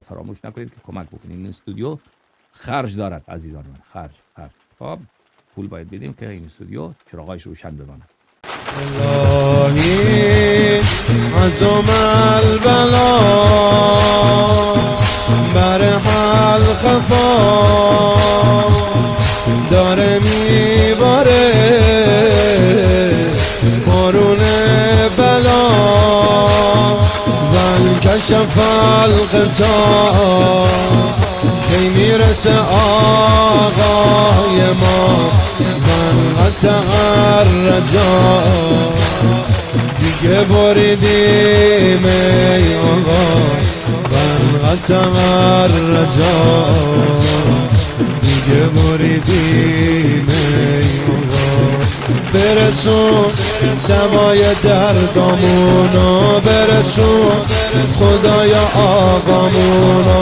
فراموش نکنید که کمک بکنید. این استودیو خرج دارد عزیزان من، خرج. خب پول باید بدیم که این استودیو چراغایش روشن بماند. اللهی عظم البلا بر حل خفا داره میباره بارون بلا ول کشف القطاع کی میرسه آقای ما من قطع الرجا دیگه بریدیم ای آقا من قطع الرجا دیگه بریدیم ای آقا برسون دوای دردامونو برسون خدایا آقامونو